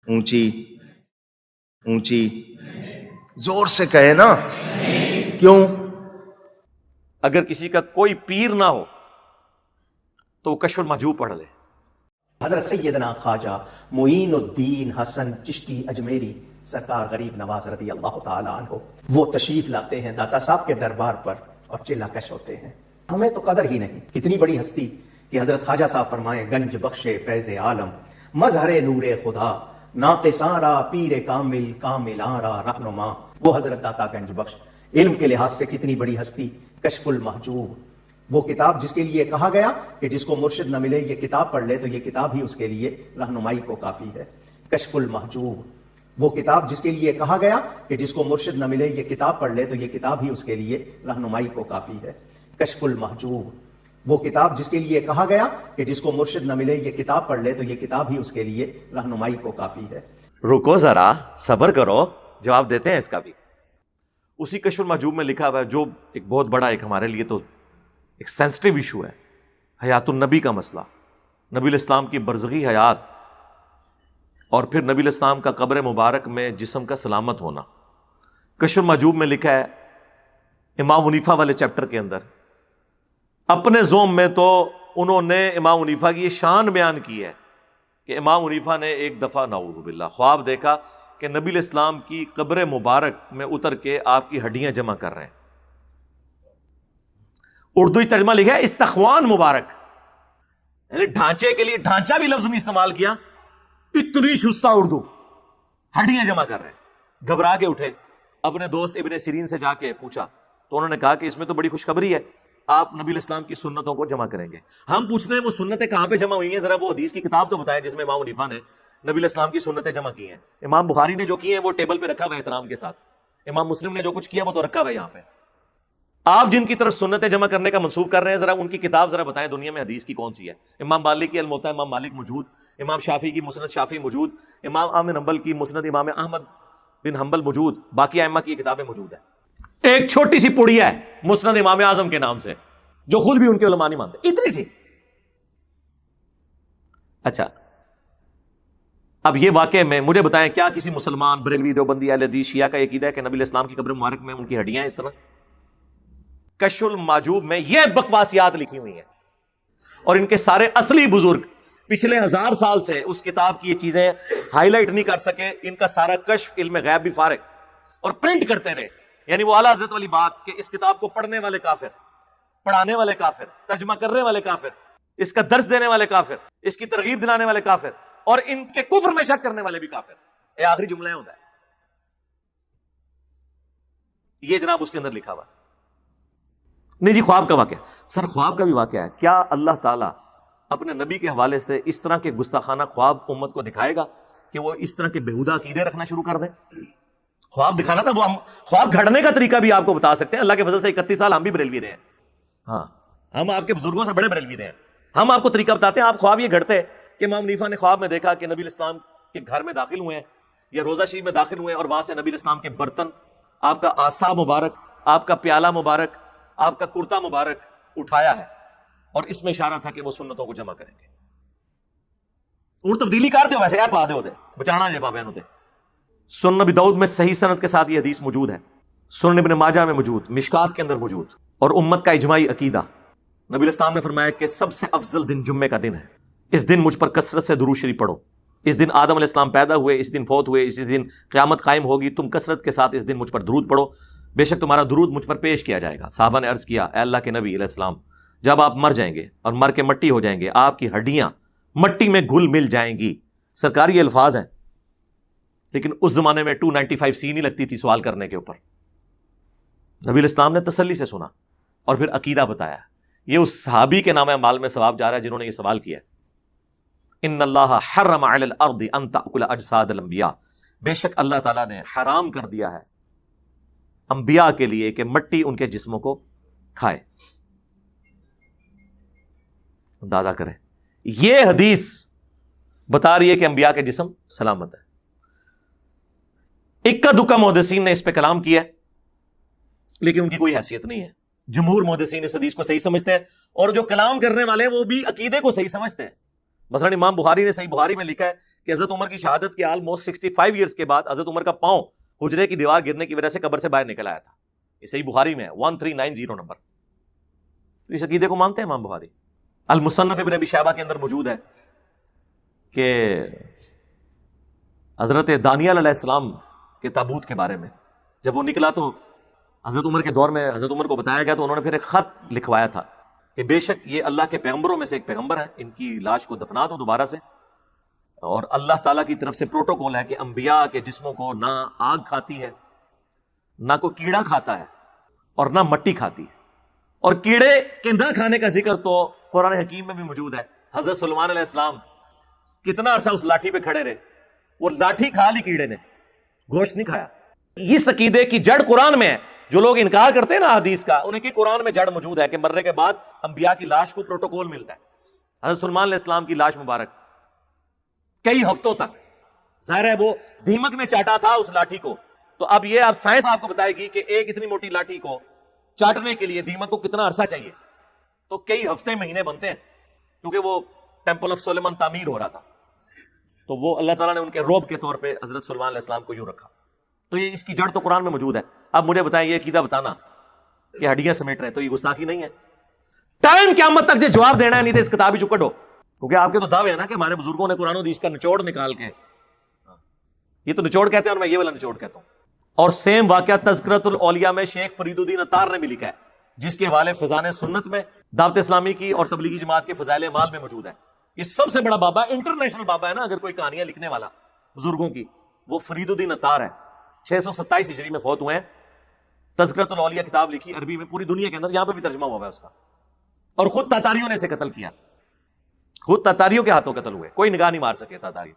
اونچی اونچی زور سے کہے نا. کیوں؟ اگر کسی کا کوئی پیر نہ ہو تو وہ کشف المحجوب پڑھ لے. حضرت سیدنا خواجہ معین الدین حسن چشتی اجمیری سرکار غریب نواز رضی اللہ تعالی عنہ وہ تشریف لاتے ہیں داتا صاحب کے دربار پر اور چلا کش ہوتے ہیں. ہمیں تو قدر ہی نہیں کتنی بڑی ہستی کہ حضرت خواجہ صاحب فرمائیں گنج بخش فیض عالم مظہر نور خدا ناقصاں را پیر کامل کاملاں را رہنما. وہ حضرت داتا گنج بخش علم کے لحاظ سے کتنی بڑی ہستی. کشف المحجوب وہ کتاب جس کے لیے کہا گیا کہ جس کو مرشد نہ ملے یہ کتاب پڑھ لے تو یہ کتاب ہی اس کے لیے رہنمائی کو کافی ہے. کشف المحجوب وہ کتاب جس کے لیے کہا گیا کہ جس کو مرشد نہ ملے یہ کتاب پڑھ لے تو یہ کتاب ہی اس کے لیے رہنمائی کو کافی ہے. کشف المحجوب وہ کتاب جس کے لیے کہا گیا کہ جس کو مرشد نہ ملے یہ کتاب پڑھ لے تو یہ کتاب ہی اس کے لیے رہنمائی کو کافی ہے. رکو ذرا، صبر کرو، جواب دیتے ہیں اس کا بھی. اسی کشف المحجوب میں لکھا ہوا ہے جو ایک بہت بڑا ایک ہمارے لیے تو ایک سینسٹیو ایشو ہے، حیات النبی کا مسئلہ، نبی الاسلام کی برزخی حیات اور پھر نبی الاسلام کا قبر مبارک میں جسم کا سلامت ہونا. کشف المحجوب میں لکھا ہے امام حنیفہ والے چیپٹر کے اندر، اپنے زوم میں تو انہوں نے امام حنیفہ کی یہ شان بیان کی ہے کہ امام حنیفہ نے ایک دفعہ نعوذ باللہ خواب دیکھا کہ نبی الاسلام کی قبر مبارک میں اتر کے آپ کی ہڈیاں جمع کر رہے ہیں. اردو ترجمہ لکھا ہے استخوان مبارک، یعنی ڈھانچے کے لیے ڈھانچہ بھی لفظ نہیں استعمال کیا، اتنی شستہ اردو، ہڈیاں جمع کر رہے ہیں. گھبرا کے اٹھے، اپنے دوست ابن سیرین سے جا کے پوچھا تو انہوں نے کہا کہ اس میں تو بڑی خوشخبری ہے، آپ نبی الاسلام کی سنتوں کو جمع کریں گے. ہم پوچھتے ہیں وہ سنتیں کہاں پہ جمع ہوئی ہیں؟ ذرا وہ حدیث کی کتاب تو بتائیں جس میں امام حنیفہ نے نبی الاسلام کی سنتیں جمع کی ہیں. امام بخاری نے جو کی ہیں وہ ٹیبل پہ رکھا ہوا ہے احترام کے ساتھ، امام مسلم نے جو کچھ کیا وہ تو رکھا ہوا ہے یہاں پہ. آپ جن کی طرف سنتیں جمع کرنے کا منسوخ کر رہے ہیں ذرا ان کی کتاب ذرا بتائیں دنیا میں حدیث کی کون سی ہے. امام مالک کی الموطا امام مالک موجود، امام شافعی کی مسند شافعی موجود، امام احمد حنبل کی مسند امام احمد بن حنبل موجود، باقی ائمہ کی کتابیں موجود ہیں. ایک چھوٹی سی پڑیا ہے مسند امام اعظم کے نام سے جو خود بھی ان کے علماء نہیں مانتے، اتنی سی. اچھا اب یہ واقعے میں مجھے بتائیں کیا کسی مسلمان بریلوی دیوبندی اہل حدیث شیعہ کا عقیدہ ہے کہ نبی الاسلام کی قبر مبارک میں ان کی ہڈیاں ہیں اس طرح؟ کشف المحجوب میں یہ بکواسیات لکھی ہوئی ہیں اور ان کے سارے اصلی بزرگ پچھلے 1000 سال سے اس کتاب کی یہ چیزیں ہائی لائٹ نہیں کر سکے. ان کا سارا کشف علم غیب بھی فارغ اور پرنٹ کرتے رہے. یعنی وہ اعلیٰ حضرت والی بات کہ اس کتاب کو پڑھنے والے کافر، پڑھانے والے کافر، ترجمہ کرنے والے کافر، اس کا درس دینے والے کافر، اس کی ترغیب دلانے والے کافر اور ان کے کفر میں شک کرنے والے بھی کافر. یہ آخری جملہ ہوتا ہے یہ جناب اس کے اندر لکھا ہوا. نہیں جی خواب کا واقعہ، سر خواب کا بھی واقعہ ہے. کیا اللہ تعالیٰ اپنے نبی کے حوالے سے اس طرح کے گستاخانہ خواب امت کو دکھائے گا کہ وہ اس طرح کے بےہودہ عقیدے رکھنا شروع کر دیں؟ خواب دکھانا تھا، وہ ہم خواب گھڑنے کا طریقہ بھی آپ کو بتا سکتے ہیں. اللہ کے فضل سے 31 سال ہم بھی بریلوی رہے ہیں. ہاں ہم آپ کے بزرگوں سے بڑے بریلوی رہے ہیں. ہم آپ کو طریقہ بتاتے ہیں. آپ خواب یہ گھڑتے کہ امام حنیفہ نے خواب میں دیکھا کہ نبی الاسلام کے گھر میں داخل ہوئے ہیں یا روزہ شریف میں داخل ہوئے ہیں اور وہاں سے نبی الاسلام کے برتن، آپ کا عصا مبارک، آپ کا پیالہ مبارک، آپ کا کرتا مبارک اٹھایا ہے اور اس میں اشارہ تھا کہ وہ سنتوں کو جمع کریں گے. اور تبدیلی کرتے ہو ویسے آپ آدھے ہوتے بچانا جے بابین ہوتے. سنن نبی داؤد میں صحیح سند کے ساتھ یہ حدیث موجود ہے، سنن ابن ماجہ میں موجود، مشکات کے اندر موجود اور امت کا اجماعی عقیدہ. نبی الاسلام نے فرمایا کہ سب سے افضل دن جمعے کا دن ہے. اس دن مجھ پر کثرت سے درود شریف پڑھو. اس دن آدم علیہ السلام پیدا ہوئے، اس دن فوت ہوئے، اسی دن قیامت قائم ہوگی. تم کثرت کے ساتھ اس دن مجھ پر درود پڑھو، بے شک تمہارا درود مجھ پر پیش کیا جائے گا. صحابہ نے عرض کیا اے اللہ کے نبی علیہ السلام، جب آپ مر جائیں گے اور مر کے مٹی ہو جائیں گے، آپ کی ہڈیاں مٹی میں گھل مل جائیں گی. سرکاری الفاظ ہیں لیکن اس زمانے میں 295C نہیں لگتی تھی سوال کرنے کے اوپر. نبی الاسلام نے تسلی سے سنا اور پھر عقیدہ بتایا. یہ اس صحابی کے نام اعمال میں ثواب جا رہا ہے جنہوں نے یہ سوال کیا. ان اللہ حرم علی الارض ان تأکل اجساد الانبیاء، بے شک اللہ تعالیٰ نے حرام کر دیا ہے انبیاء کے لیے کہ مٹی ان کے جسموں کو کھائے. اندازہ کریں یہ حدیث بتا رہی ہے کہ انبیاء کے جسم سلامت ہے. اکا دکا محدثین نے اس پہ کلام کیا ہے لیکن ان کی کوئی حیثیت نہیں ہے. جمہور محدثین اس حدیث کو صحیح سمجھتے ہیں اور جو کلام کرنے والے ہیں وہ بھی عقیدے کو صحیح سمجھتے ہیں. مثلا امام بخاری نے صحیح بخاری میں لکھا ہے کہ حضرت عمر کی شہادت کے آلموسٹ 65 ایئرس کے بعد حضرت عمر کا پاؤں حجرے کی دیوار گرنے کی وجہ سے قبر سے باہر نکل آیا تھا. یہ صحیح بخاری میں 1390 نمبر. تو اس عقیدے کو مانتے ہیں امام بخاری. المصنف ابن ابی شیبہ کے اندر موجود ہے کہ حضرت دانیال علیہ السلام کے تابوت کے بارے میں جب وہ نکلا تو حضرت عمر کے دور میں حضرت عمر کو بتایا گیا تو انہوں نے پھر ایک خط لکھوایا تھا کہ بے شک یہ اللہ کے پیغمبروں میں سے ایک پیغمبر ہے, ان کی لاش کو دفنا دو دوبارہ سے, اور اللہ تعالیٰ کی طرف سے پروٹوکول ہے کہ انبیاء کے جسموں کو نہ آگ کھاتی ہے, نہ کوئی کیڑا کھاتا ہے, اور نہ مٹی کھاتی ہے. اور کیڑے کے نہ کھانے کا ذکر تو قرآن حکیم میں بھی موجود ہے. حضرت سلیمان علیہ السلام کتنا عرصہ اس لاٹھی پہ کھڑے رہے, وہ لاٹھی کھا لی کیڑے نے, گوشت نہیں کھایا. اس عقیدے کی جڑ قرآن میں ہے. جو لوگ انکار کرتے ہیں نا حدیث کا, انہیں کہ قرآن میں جڑ موجود ہے کہ مرنے کے بعد انبیاء کی لاش کو پروٹوکول ملتا ہے. حضرت سلیمان علیہ السلام کی لاش مبارک کئی ہفتوں تک, ظاہر ہے وہ دیمک نے چاٹا تھا اس لاٹھی کو, تو اب یہ اب سائنس آپ کو بتائے گی کہ ایک اتنی موٹی لاٹھی کو چاٹنے کے لیے دیمک کو کتنا عرصہ چاہیے. تو کئی ہفتے مہینے بنتے ہیں, کیونکہ وہ ٹیمپل آف سلیمان تعمیر ہو رہا تھا. تو وہ اللہ تعالیٰ نے ان کے روب کے طور پہ حضرت سلیمان علیہ السلام کو یوں رکھا. تو یہ اس کی جڑ تو قرآن میں موجود ہے. اب مجھے بتائیں یہ عقیدہ بتانا کہ ہڈیاں سمیٹ رہے تو یہ گستاخی نہیں ہے؟ ٹائم قیامت تک جواب دینا ہے, نہیں تو اس کتاب ہی چکٹ ہو. کیونکہ آپ کے تو دعوے ہیں نا کہ ہمارے بزرگوں نے قرآن و حدیث کا نچوڑ نکال کے, یہ تو نچوڑ کہتے ہیں اور میں یہ والا نچوڑ کہتا ہوں. اور سیم واقعہ تذکرۃ الاولیاء میں شیخ فرید الدین عطار نے بھی لکھا ہے, جس کے حوالے فضان سنت میں دعوت اسلامی کی اور تبلیغی جماعت کے فضائل اعمال میں موجود ہے. یہ سب سے بڑا بابا, انٹرنیشنل بابا ہے نا اگر کوئی کہانیاں لکھنے والا بزرگوں کی, وہ فرید الدین عطار ہے. 627 ہجری میں فوت ہوئے ہیں. تذکرۃ الاولیاء کتاب لکھی عربی میں, پوری دنیا کے اندر, یہاں پہ بھی ترجمہ ہوا ہے اس کا. اور خود تاتاریوں نے اسے قتل کیا, خود تاتاریوں کے ہاتھوں قتل ہوئے, کوئی نگاہ نہیں مار سکے تاتاری.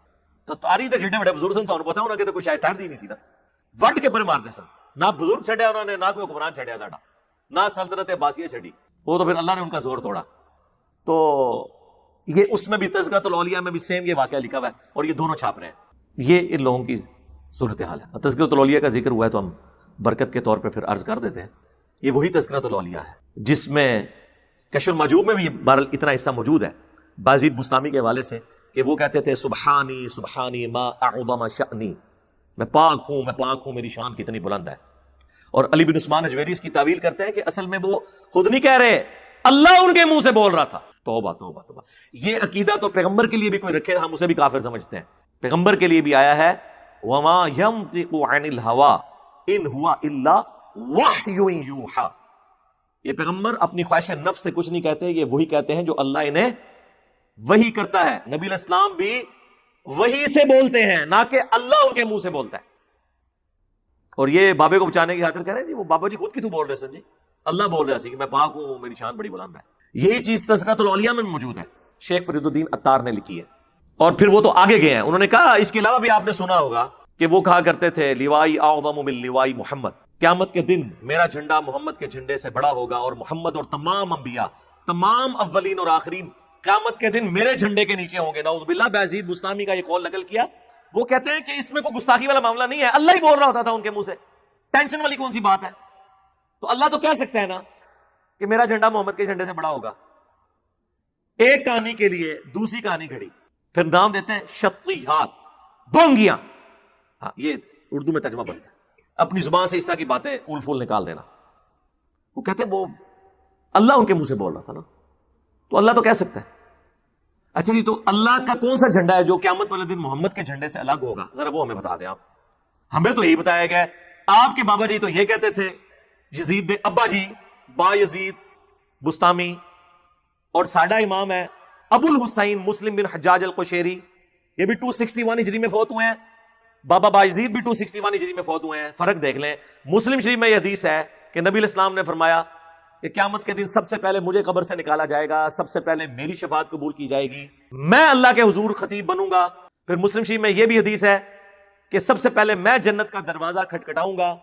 تاتاری تو جڑے بڑے بزرگ سن تو پتا ہونا کہ تو کوئی شاید ٹھہر دی نہیں سی نا, وٹ کے پر مارتے سن. نہ بزرگ چھڑیا انہوں نے, نہ کوئی حکمران چھڑیا ساڈا, نہ سلطنت عباسیہ چھڑی. وہ تو پھر اللہ نے ان کا زور توڑا. تو یہ اس میں بھی تذکرۃ الاولیاء میں بھی سیم یہ واقعہ لکھا ہوا ہے, اور یہ دونوں چھاپ رہے ہیں. یہ ان لوگوں کی صورتحال ہے. تذکرۃ الاولیاء کا ذکر ہوا ہے تو ہم برکت کے طور پہ پھر عرض کر دیتے ہیں. یہ وہی تذکرۃ الاولیاء ہے جس میں کشف المحجوب میں بھی بہرحال اتنا حصہ موجود ہے بازید بستامی کے حوالے سے کہ وہ کہتے تھے سبحانی سبحانی ما اعظم شأنی, میں پاک ہوں, میری شان کتنی بلند ہے. اور علی بن عثمان اجویری اس کی تعویل کرتے ہیں کہ اصل میں وہ خود نہیں کہہ رہے, اللہ ان کے منہ سے بول رہا تھا. توبہ توبہ توبہ. یہ عقیدہ تو پیغمبر کے لیے بھی کوئی رکھے, ہم اسے بھی کافر سمجھتے ہیں. پیغمبر کے لیے بھی آیا ہے وما ينطق عن الهوى ان هو الا وحی یوحى. یہ پیغمبر اپنی خواہش نفس سے کچھ نہیں کہتے, یہ وہی کہتے ہیں جو اللہ انہیں وہی کرتا ہے. نبی علیہ السلام بھی وہی سے بولتے ہیں, نہ کہ اللہ ان کے منہ سے بولتا ہے. اور یہ بابے کو بچانے کی خاطر کہہ رہے ہیں جی وہ بابا جی خود کی تو بول رہے سن جی, اللہ بول رہا سی کہ میں پاک ہوں, میری شان بڑی بلند ہے. یہی چیز تذکرۃ الاولیاء میں موجود ہے, شیخ فرید الدین عطار نے لکھی ہے. اور پھر وہ تو آگے گئے ہیں, انہوں نے کہا اس کے علاوہ بھی آپ نے سنا ہوگا کہ وہ کہا کرتے تھے لیوائی اعظم من لیوائی محمد, قیامت کے دن میرا جھنڈا محمد کے جھنڈے سے بڑا ہوگا, اور محمد اور تمام انبیاء, تمام اولین اور آخرین قیامت کے دن میرے جھنڈے کے نیچے ہوں گے. نعوذ باللہ. بازید بستامی کا یہ قول نقل کیا. وہ کہتے ہیں کہ اس میں کوئی گستاخی والا معاملہ نہیں ہے, اللہ ہی بول رہا ہوتا تھا ان کے منہ سے, ٹینشن والی کون سی بات ہے. تو اللہ تو کہہ سکتا ہے نا کہ میرا جھنڈا محمد کے جھنڈے سے بڑا ہوگا. ایک کہانی کے لیے دوسری کہانی کھڑی, پھر نام دیتے ہیں شطیحات, بونگیاں. ہاں یہ اردو میں ترجمہ بنتا ہے, اپنی زبان سے اس طرح کی باتیں اول فول نکال دینا. وہ کہتے ہیں وہ اللہ ان کے منہ سے بول رہا تھا نا, تو اللہ تو کہہ سکتا ہے. اچھا جی, تو اللہ کا کون سا جھنڈا ہے جو قیامت والے دن محمد کے جھنڈے سے الگ ہوگا, ذرا وہ ہمیں بتا دیں آپ. ہمیں تو یہی بتایا گیا, آپ کے بابا جی تو یہ کہتے تھے, یزید ابا جی با یزید بستامی, اور ساڈا امام ہے ابو الحسین مسلم بن حجاج القشیری, یہ بھی 261 ہجری میں فوت ہوئے ہیں. بابا باجزید بھی 261 ہجری میں فوت ہوئے ہیں. فرق دیکھ لیں. مسلم شریف میں یہ حدیث ہے کہ نبی علیہ السلام نے فرمایا کہ قیامت کے دن سب سے پہلے مجھے قبر سے نکالا جائے گا, سب سے پہلے میری شفاعت قبول کی جائے گی, میں اللہ کے حضور خطیب بنوں گا. پھر مسلم شریف میں یہ بھی حدیث ہے کہ سب سے پہلے میں جنت کا دروازہ کھٹکھٹاؤں گا,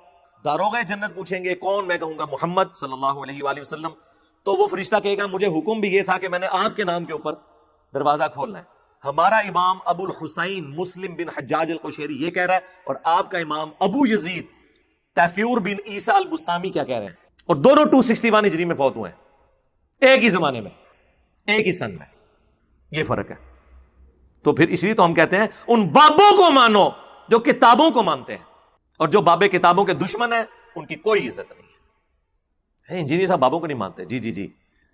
داروغہ جنت پوچھیں گے کون, میں کہوں گا محمد صلی اللہ علیہ وآلہ وسلم. تو وہ فرشتہ کہے گا مجھے حکم بھی یہ تھا کہ میں نے آپ کے نام کے اوپر دروازہ کھولنا ہے. ہمارا امام ابو الحسین مسلم بن حجاج القشیری یہ کہہ رہا ہے, اور آپ کا امام ابو یزید تیفور بن عیسیٰ البستامی کیا کہہ رہے ہیں, اور دونوں 261 ہجری میں فوت ہوئے ہیں, ایک ہی زمانے میں, ایک ہی سن میں. یہ فرق ہے. تو پھر اس لیے تو ہم کہتے ہیں ان بابوں کو مانو جو کتابوں کو مانتے ہیں، اور جو بابے کتابوں کے دشمن ہیں ان کی کوئی عزت نہیں ہے۔ انجینئر صاحب بابوں کو نہیں مانتے، جی جی جی،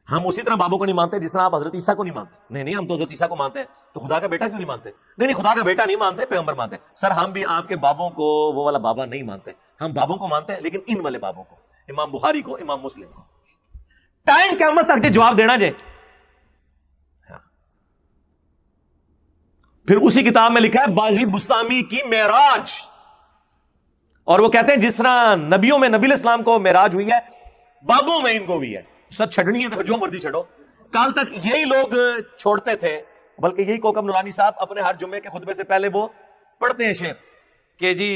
ہم اسی طرح بابوں کو نہیں مانتے جس طرح آپ حضرت عیسیٰ کو نہیں مانتے۔ نہیں نہیں، ہم تو حضرت عیسیٰ کو مانتے ہیں، تو خدا کا بیٹا کیوں نہیں مانتے؟ نہیں نہیں، خدا کا بیٹا نہیں مانتے، پیغمبر مانتے ہیں۔ سر ہم بھی آپ کے بابوں کو وہ والا بابا نہیں مانتے، ہم بابوں کو مانتے ہیں لیکن ان والے بابوں کو، امام بخاری کو، امام مسلم کو۔ ٹائم قیامت تک جواب دینا جے۔ پھر اسی کتاب میں لکھا ہے بازید بستامی کی معراج، اور وہ کہتے ہیں جس طرح نبیوں میں نبی علیہ السلام کو معراج ہوئی ہے، بابوں میں ان کو ہوئی ہے۔ سر چھڑنی ہے تو جو مرضی چھڑو۔ کل تک یہی لوگ چھوڑتے تھے، بلکہ یہی کوکب نورانی صاحب اپنے ہر جمعے کے خطبے سے پہلے وہ پڑھتے ہیں شعر کہ جی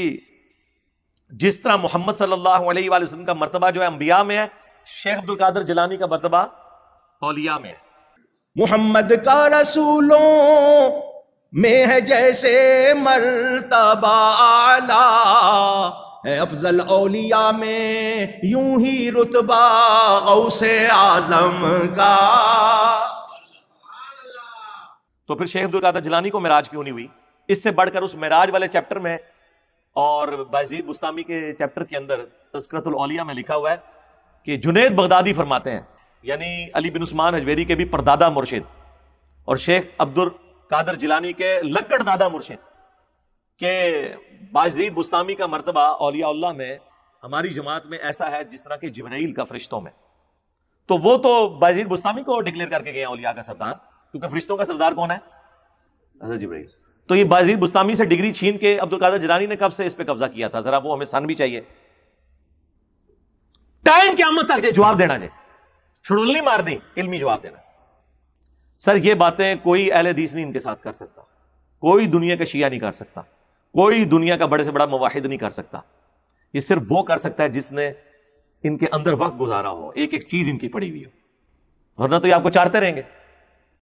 جس طرح محمد صلی اللہ علیہ وآلہ وسلم کا مرتبہ جو ہے انبیاء میں ہے، شیخ عبد القادر جیلانی کا مرتبہ اولیاء میں ہے۔ محمد کا رسولوں میں ہے جیسے مرتبہ اعلیٰ، ہے افضل اولیاء میں یوں ہی رتبہ غوث اعظم کا۔ تو پھر شیخ عبد القادر جیلانی کو معراج کیوں نہیں ہوئی؟ اس سے بڑھ کر اس معراج والے چیپٹر میں اور بازید بستامی کے چیپٹر کے اندر تذکرۃ الاولیاء میں لکھا ہوا ہے کہ جنید بغدادی فرماتے ہیں، یعنی علی بن عثمان حجویری کے بھی پردادا مرشد اور شیخ عبد القادر جیلانی کے لکڑ دادا مرشد، کہ بازید بستامی کا مرتبہ اولیاء اللہ میں ہماری جماعت میں ایسا ہے جس طرح کہ جبرائیل کا فرشتوں میں۔ تو وہ تو بازید بستامی کو ڈکلیئر کر کے گئے اولیاء کا سردار، کیونکہ فرشتوں کا سردار کون ہے؟ حضرت جبرائیل۔ تو یہ بازید بستامی سے ڈگری چھین کے عبد القادر جیلانی نے کب سے اس پہ قبضہ کیا تھا؟ ذرا وہ ہمیں سن بھی چاہیے۔ ٹائم قیامت تک جواب دینا جائے، شڑول نہیں مار دی، علمی جواب دینا۔ سر یہ باتیں کوئی اہل حدیث نہیں ان کے ساتھ کر سکتا، کوئی دنیا کا شیعہ نہیں کر سکتا، کوئی دنیا کا بڑے سے بڑا موحد نہیں کر سکتا۔ یہ صرف وہ کر سکتا ہے جس نے ان کے اندر وقت گزارا ہو، ایک ایک چیز ان کی پڑی ہوئی ہو، ورنہ تو یہ آپ کو چارتے رہیں گے۔